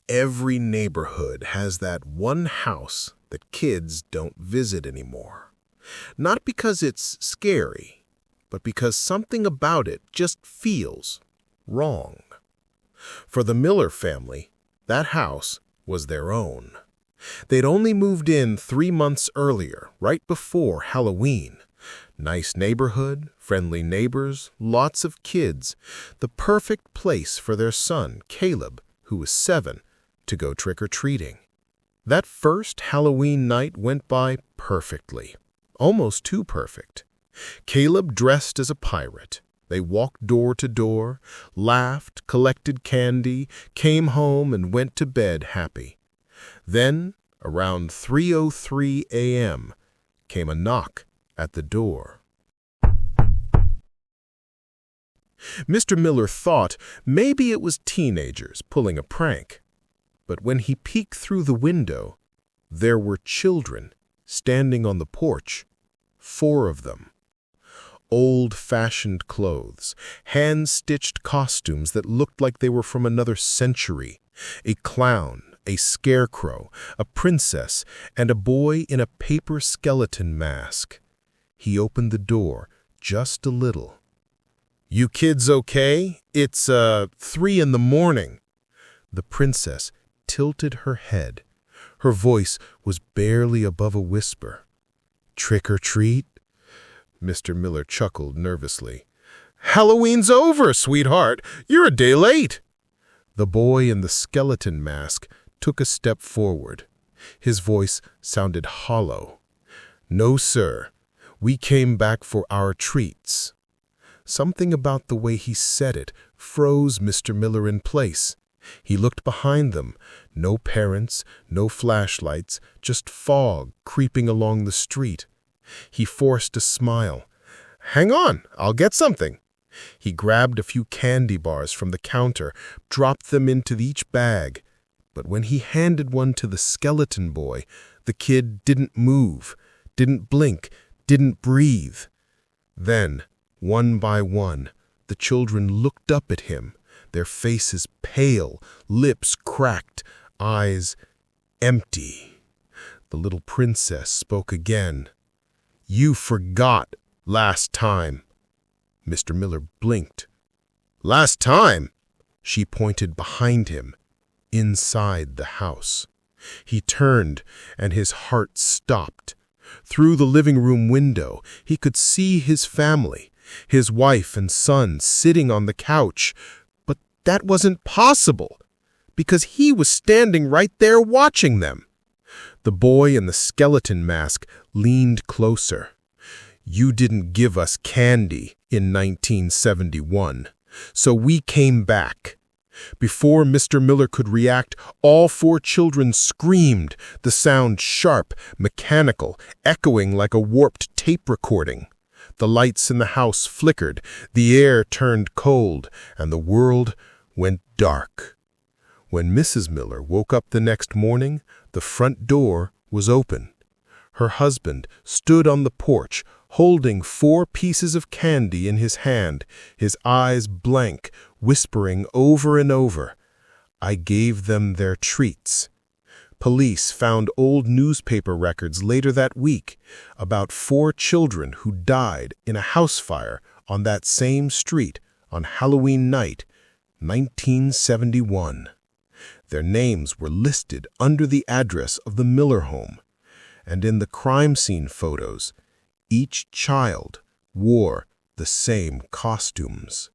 Every neighborhood has that one house that kids don't visit anymore. Not because it's scary, but because something about it just feels wrong. For the Miller family, that house was their own. They'd only moved in 3 months earlier, right before Halloween. Nice neighborhood, friendly neighbors, lots of kids. The perfect place for their son, Caleb, who was 7, to go trick-or-treating. That first Halloween night went by perfectly, almost too perfect. Caleb dressed as a pirate. They walked door to door, laughed, collected candy, came home and went to bed happy. Then, around 3:03 a.m., came a knock at the door. Mr. Miller thought maybe it was teenagers pulling a prank. But when he peeked through the window, there were children standing on the porch, 4 of them. Old-fashioned clothes, hand-stitched costumes that looked like they were from another century, a clown, a scarecrow, a princess, and a boy in a paper skeleton mask. He opened the door just a little. "You kids okay? It's 3 in the morning." The princess tilted her head. Her voice was barely above a whisper. "Trick or treat?" Mr. Miller chuckled nervously. "Halloween's over, sweetheart. You're a day late." The boy in the skeleton mask took a step forward. His voice sounded hollow. "No, sir. We came back for our treats." Something about the way he said it froze Mr. Miller in place. He looked behind them. No parents, no flashlights, just fog creeping along the street. He forced a smile. "Hang on, I'll get something." He grabbed a few candy bars from the counter, dropped them into each bag. But when he handed one to the skeleton boy, the kid didn't move, didn't blink, didn't breathe. Then, one by one, the children looked up at him, their faces pale, lips cracked, eyes empty. The little princess spoke again. "You forgot last time." Mr. Miller blinked. "Last time?" She pointed behind him, inside the house. He turned, and his heart stopped. Through the living room window, he could see his family, his wife and son sitting on the couch. But that wasn't possible, because he was standing right there watching them. The boy in the skeleton mask leaned closer. "You didn't give us candy in 1971, so we came back." Before Mr. Miller could react, all 4 children screamed, the sound sharp, mechanical, echoing like a warped tape recording. The lights in the house flickered, the air turned cold, and the world went dark. When Mrs. Miller woke up the next morning, the front door was open. Her husband stood on the porch, holding 4 pieces of candy in his hand, his eyes blank, whispering over and over, "I gave them their treats." Police found old newspaper records later that week about 4 children who died in a house fire on that same street on Halloween night, 1971. Their names were listed under the address of the Miller home, and in the crime scene photos, each child wore the same costumes.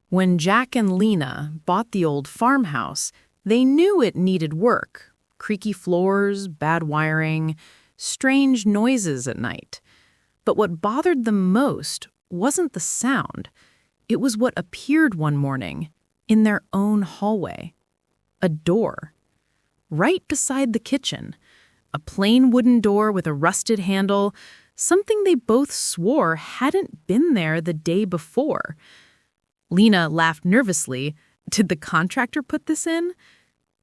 When Jack and Lena bought the old farmhouse, they knew it needed work. Creaky floors, bad wiring, strange noises at night. But what bothered them most wasn't the sound. It was what appeared one morning in their own hallway. A door. Right beside the kitchen. A plain wooden door with a rusted handle, something they both swore hadn't been there the day before. Lena laughed nervously. "Did the contractor put this in?"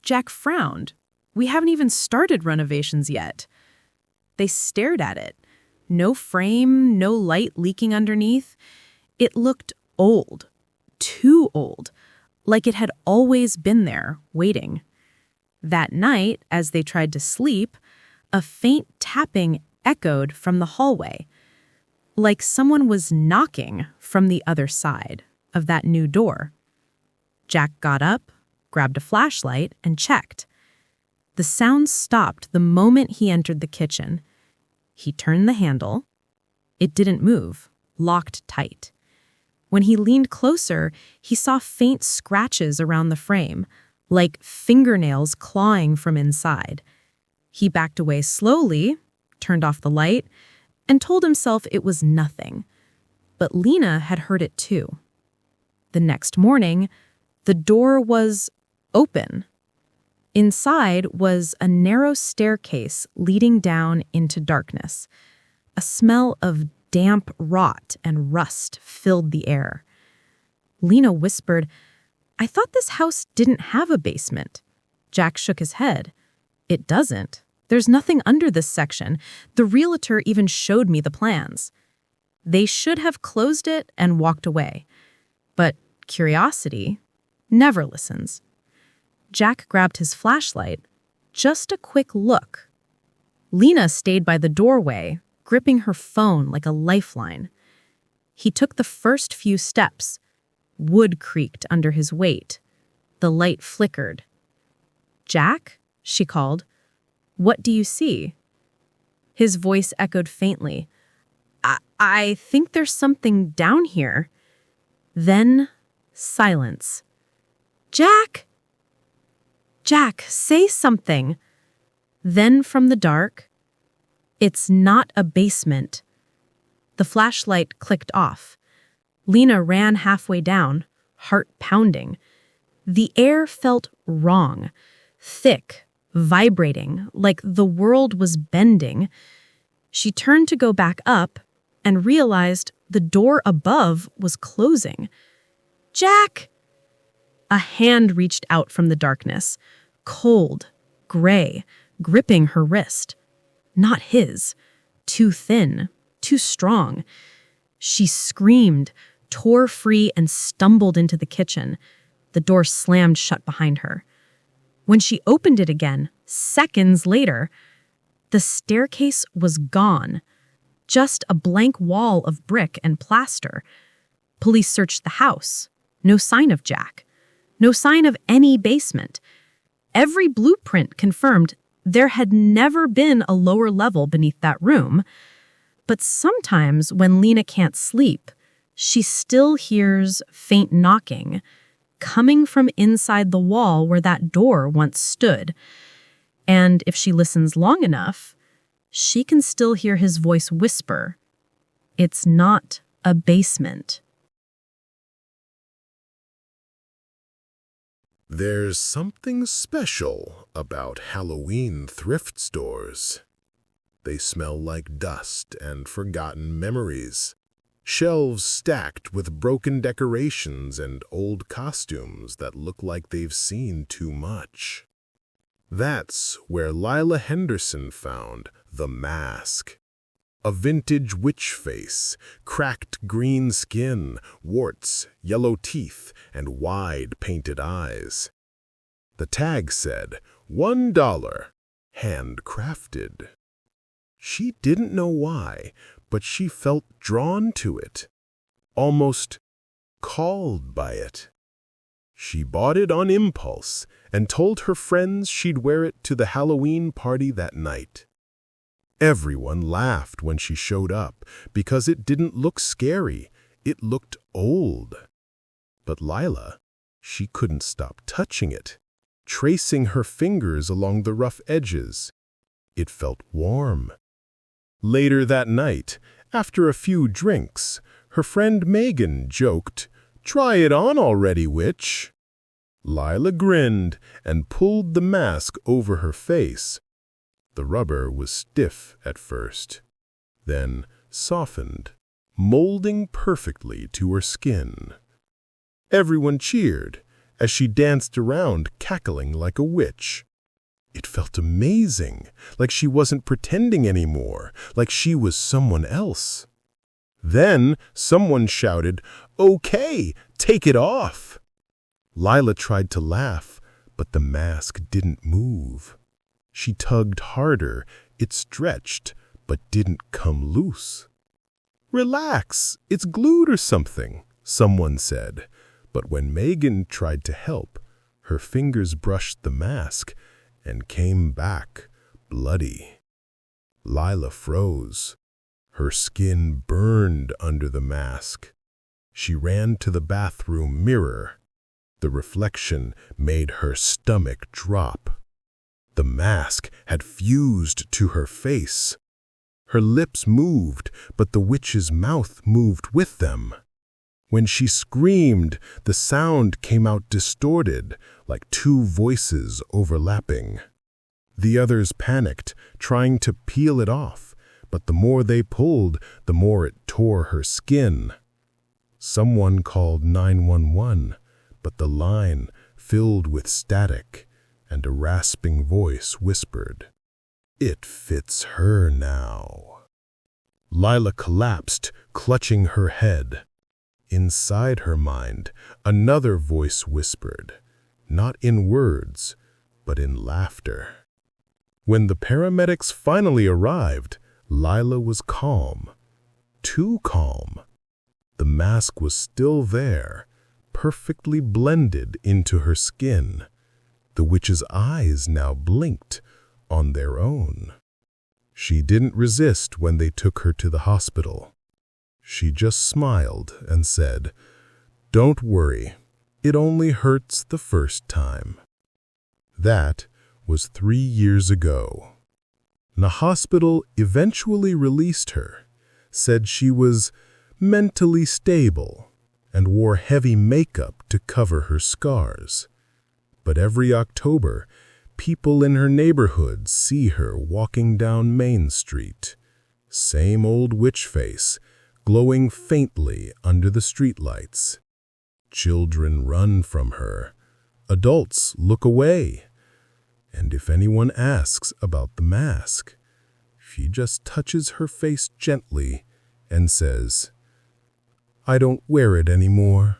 Jack frowned. "We haven't even started renovations yet." They stared at it. No frame, no light leaking underneath. It looked old, too old, like it had always been there, waiting. That night, as they tried to sleep, a faint tapping echoed from the hallway, like someone was knocking from the other side of that new door. Jack got up, grabbed a flashlight, and checked. The sound stopped the moment he entered the kitchen. He turned the handle. It didn't move, locked tight. When he leaned closer, he saw faint scratches around the frame, like fingernails clawing from inside. He backed away slowly, turned off the light, and told himself it was nothing. But Lena had heard it too. The next morning, the door was open. Inside was a narrow staircase leading down into darkness. A smell of damp rot and rust filled the air. Lena whispered, "I thought this house didn't have a basement." Jack shook his head. "It doesn't. There's nothing under this section. The realtor even showed me the plans." They should have closed it and walked away. But curiosity never listens. Jack grabbed his flashlight. Just a quick look. Lena stayed by the doorway, gripping her phone like a lifeline. He took the first few steps. Wood creaked under his weight. The light flickered. "Jack?" she called. "What do you see?" His voice echoed faintly. I think there's something down here." Then silence. "Jack! Jack, say something." Then from the dark, "It's not a basement." The flashlight clicked off. Lena ran halfway down, heart pounding. The air felt wrong, thick, vibrating, like the world was bending. She turned to go back up and realized the door above was closing. "Jack!" A hand reached out from the darkness, cold, gray, gripping her wrist. Not his. Too thin, too strong. She screamed, tore free, and stumbled into the kitchen. The door slammed shut behind her. When she opened it again, seconds later, the staircase was gone. Just a blank wall of brick and plaster. Police searched the house. No sign of Jack. No sign of any basement. Every blueprint confirmed there had never been a lower level beneath that room. But sometimes when Lena can't sleep, she still hears faint knocking, coming from inside the wall where that door once stood. And if she listens long enough, she can still hear his voice whisper, "It's not a basement." There's something special about Halloween thrift stores. They smell like dust and forgotten memories. Shelves stacked with broken decorations and old costumes that look like they've seen too much. That's where Lila Henderson found The Mask. A vintage witch face, cracked green skin, warts, yellow teeth, and wide painted eyes. The tag said, $1, handcrafted. She didn't know why, but she felt drawn to it, almost called by it. She bought it on impulse and told her friends she'd wear it to the Halloween party that night. Everyone laughed when she showed up because it didn't look scary, it looked old. But Lila, she couldn't stop touching it, tracing her fingers along the rough edges. It felt warm. Later that night, after a few drinks, her friend Megan joked, "Try it on already, witch." Lila grinned and pulled the mask over her face. The rubber was stiff at first, then softened, molding perfectly to her skin. Everyone cheered as she danced around, cackling like a witch. It felt amazing, like she wasn't pretending anymore, like she was someone else. Then someone shouted, "Okay, take it off." Lila tried to laugh, but the mask didn't move. She tugged harder. It stretched, but didn't come loose. "Relax, it's glued or something," someone said. But when Megan tried to help, her fingers brushed the mask and came back bloody. Lila froze. Her skin burned under the mask. She ran to the bathroom mirror. The reflection made her stomach drop. The mask had fused to her face. Her lips moved, but the witch's mouth moved with them. When she screamed, the sound came out distorted, like two voices overlapping. The others panicked, trying to peel it off, but the more they pulled, the more it tore her skin. Someone called 911, but the line filled with static, and a rasping voice whispered, "It fits her now." Lila collapsed, clutching her head. Inside her mind, another voice whispered, not in words, but in laughter. When the paramedics finally arrived, Lila was calm. Too calm. The mask was still there, perfectly blended into her skin. The witch's eyes now blinked on their own. She didn't resist when they took her to the hospital. She just smiled and said, "Don't worry, it only hurts the first time." That was 3 years ago. The hospital eventually released her, said she was mentally stable, and wore heavy makeup to cover her scars. But every October, people in her neighborhood see her walking down Main Street. Same old witch face, glowing faintly under the streetlights. Children run from her. Adults look away. And if anyone asks about the mask, she just touches her face gently and says, "I don't wear it anymore."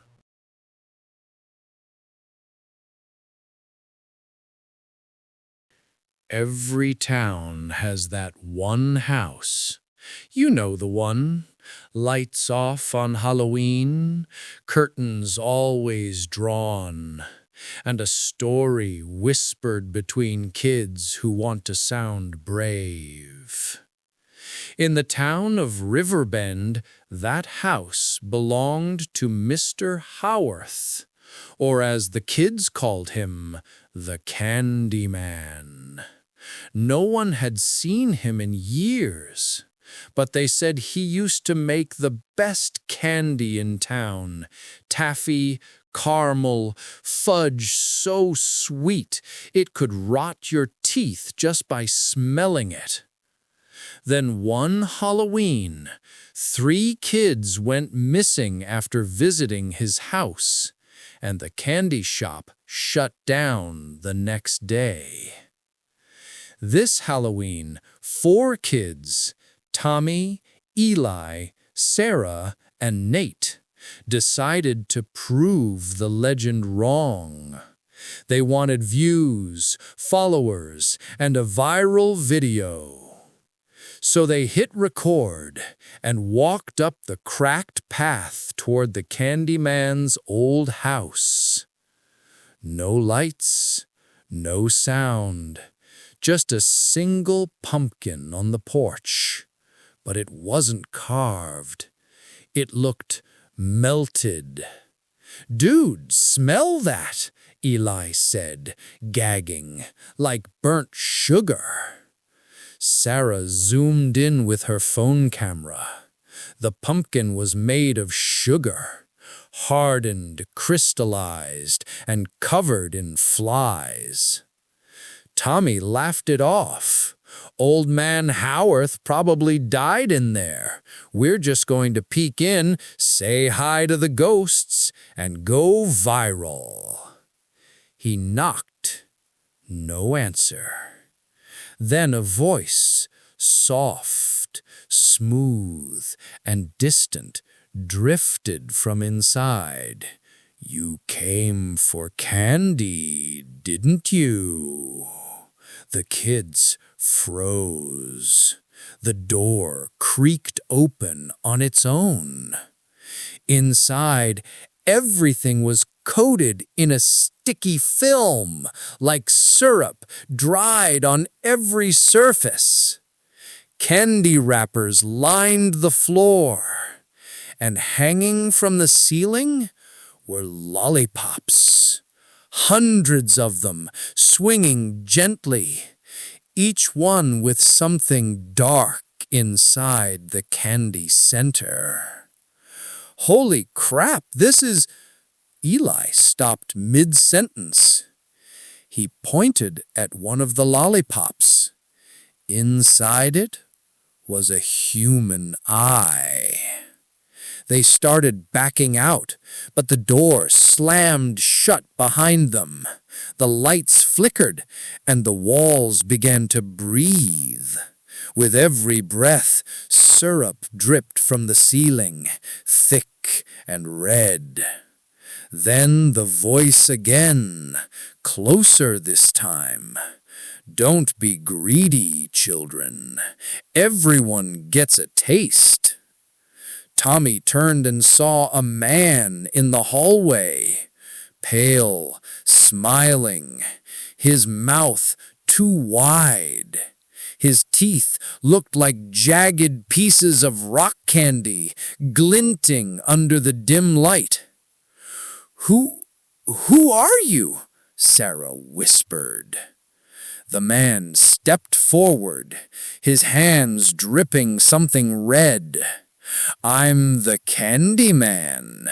Every town has that one house. You know the one. Lights off on Halloween, curtains always drawn, and a story whispered between kids who want to sound brave. In the town of Riverbend, that house belonged to Mr. Howarth, or as the kids called him, the Candyman. No one had seen him in years, but they said he used to make the best candy in town, taffy, caramel, fudge so sweet it could rot your teeth just by smelling it. Then one Halloween, 3 kids went missing after visiting his house, and the candy shop shut down the next day. This Halloween, 4 kids, Tommy, Eli, Sarah, and Nate, decided to prove the legend wrong. They wanted views, followers, and a viral video. So they hit record and walked up the cracked path toward the Candyman's old house. No lights, no sound, just a single pumpkin on the porch. But it wasn't carved. It looked melted. "Dude, smell that," Eli said, gagging, like burnt sugar. Sarah zoomed in with her phone camera. The pumpkin was made of sugar, hardened, crystallized, and covered in flies. Tommy laughed it off. "Old man Howarth probably died in there. We're just going to peek in, say hi to the ghosts, and go viral." He knocked. No answer. Then a voice, soft soft, smooth, and distant, drifted from inside. "You came for candy, didn't you?" The kids froze. The door creaked open on its own. Inside, everything was coated in a sticky film, like syrup dried on every surface. Candy wrappers lined the floor, and hanging from the ceiling were lollipops, hundreds of them swinging gently, each one with something dark inside the candy center. "Holy crap, this is—" Eli stopped mid-sentence. He pointed at one of the lollipops. Inside it was a human eye. They started backing out, but the door slammed shut behind them. The lights flickered, and the walls began to breathe. With every breath, syrup dripped from the ceiling, thick and red. Then the voice again, closer this time. "Don't be greedy, children. Everyone gets a taste." Tommy turned and saw a man in the hallway, pale, smiling, his mouth too wide. His teeth looked like jagged pieces of rock candy, glinting under the dim light. Who are you?" Sarah whispered. The man stepped forward, his hands dripping something red. "I'm the Candy Man.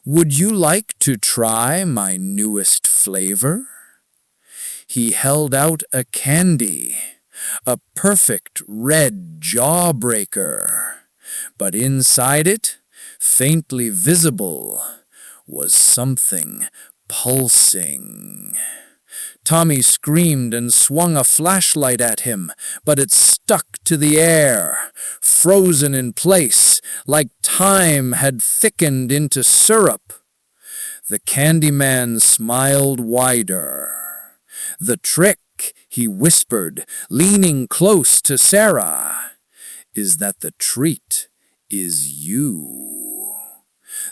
Would you like to try my newest flavor?" He held out a candy, a perfect red jawbreaker. But inside it, faintly visible, was something pulsing. Tommy screamed and swung a flashlight at him, but it stuck to the air, frozen in place, like time had thickened into syrup. The Candyman smiled wider. "The trick," he whispered, leaning close to Sarah, "is that the treat is you."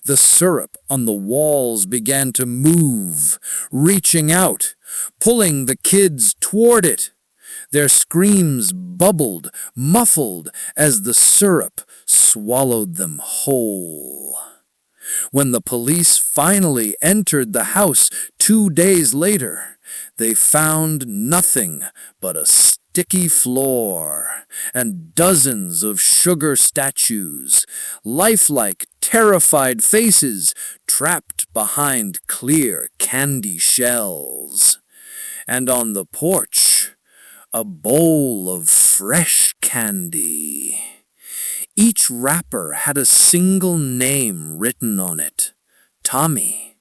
The syrup on the walls began to move, reaching out, pulling the kids toward it. Their screams bubbled, muffled, as the syrup swallowed them whole. When the police finally entered the house 2 days later, they found nothing but a sticky floor and dozens of sugar statues, lifelike, terrified faces trapped behind clear candy shells. And on the porch, a bowl of fresh candy. Each wrapper had a single name written on it: Tommy,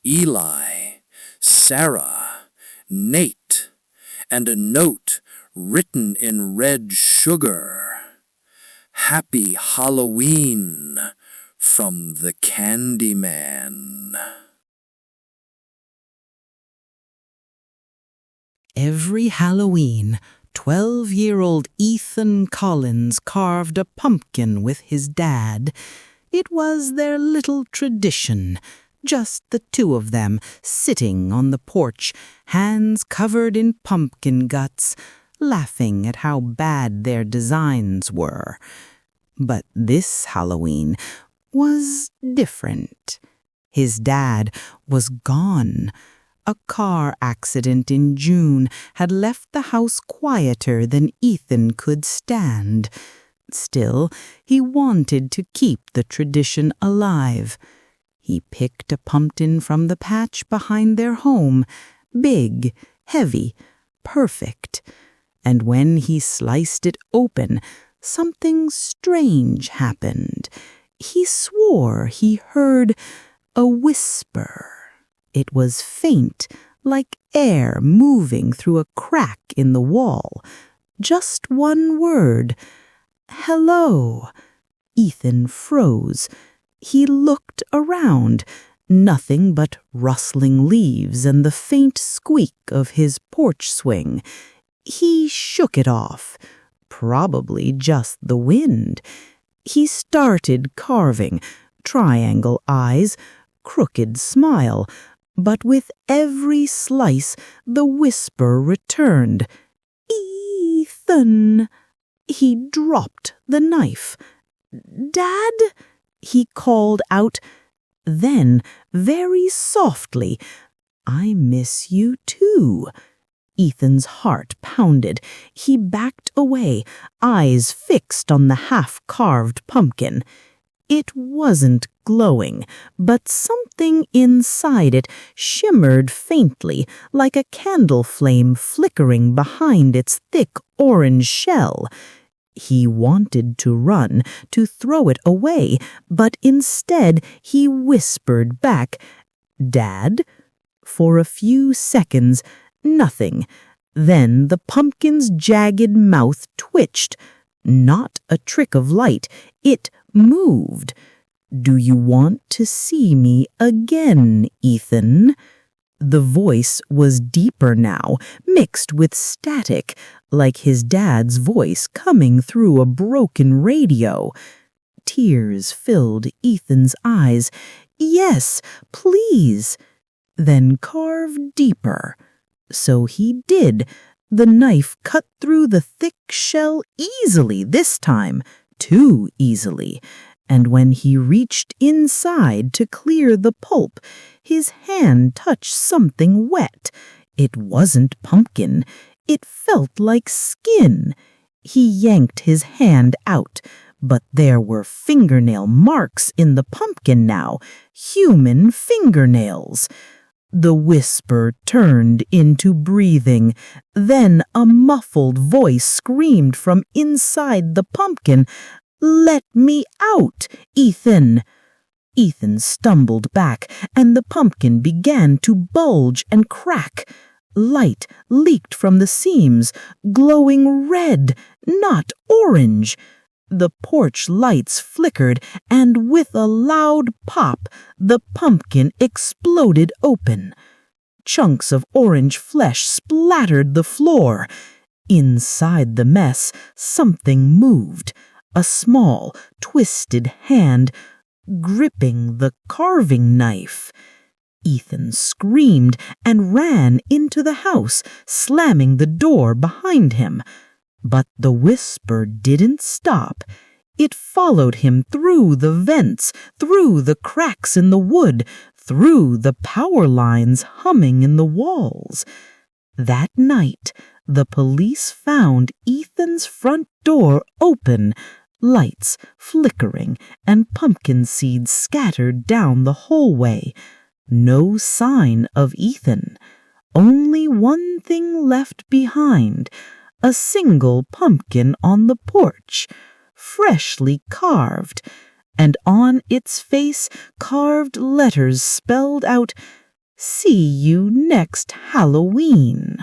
Eli, Sarah, Nate, and a note written in red sugar: "Happy Halloween from the Candyman." Every Halloween, 12-year-old Ethan Collins carved a pumpkin with his dad. It was their little tradition, just the two of them sitting on the porch, hands covered in pumpkin guts, laughing at how bad their designs were. But this Halloween was different. His dad was gone. A car accident in June had left the house quieter than Ethan could stand. Still, he wanted to keep the tradition alive. He picked a pumpkin from the patch behind their home, big, heavy, perfect. And when he sliced it open, something strange happened. He swore he heard a whisper. It was faint, like air moving through a crack in the wall. Just one word: "Hello." Ethan froze. He looked around. Nothing but rustling leaves and the faint squeak of his porch swing. He shook it off. Probably just the wind. He started carving. Triangle eyes, crooked smile. But with every slice, the whisper returned. "Ethan." He dropped the knife. "Dad?" he called out. Then, very softly, "I miss you too." Ethan's heart pounded. He backed away, eyes fixed on the half-carved pumpkin. It wasn't glowing, but something inside it shimmered faintly, like a candle flame flickering behind its thick orange shell. He wanted to run, to throw it away, but instead he whispered back, "Dad?" For a few seconds, nothing. Then the pumpkin's jagged mouth twitched. Not a trick of light. It moved. "Do you want to see me again, Ethan?" The voice was deeper now, mixed with static, like his dad's voice coming through a broken radio. Tears filled Ethan's eyes. "Yes, please." Then carve deeper. So he did. The knife cut through the thick shell easily this time, too easily. And when he reached inside to clear the pulp, his hand touched something wet. It wasn't pumpkin. It felt like skin. He yanked his hand out, but there were fingernail marks in the pumpkin now, human fingernails. The whisper turned into breathing. Then a muffled voice screamed from inside the pumpkin, "Let me out, Ethan!" Ethan stumbled back, and the pumpkin began to bulge and crack. Light leaked from the seams, glowing red, not orange. The porch lights flickered, and with a loud pop, the pumpkin exploded open. Chunks of orange flesh splattered the floor. Inside the mess, something moved. A small, twisted hand gripping the carving knife. Ethan screamed and ran into the house, slamming the door behind him. But the whisper didn't stop. It followed him through the vents, through the cracks in the wood, through the power lines humming in the walls. That night, the police found Ethan's front door open, lights flickering and pumpkin seeds scattered down the hallway. No sign of Ethan. Only one thing left behind. A single pumpkin on the porch, freshly carved, and on its face carved letters spelled out, "See you next Halloween."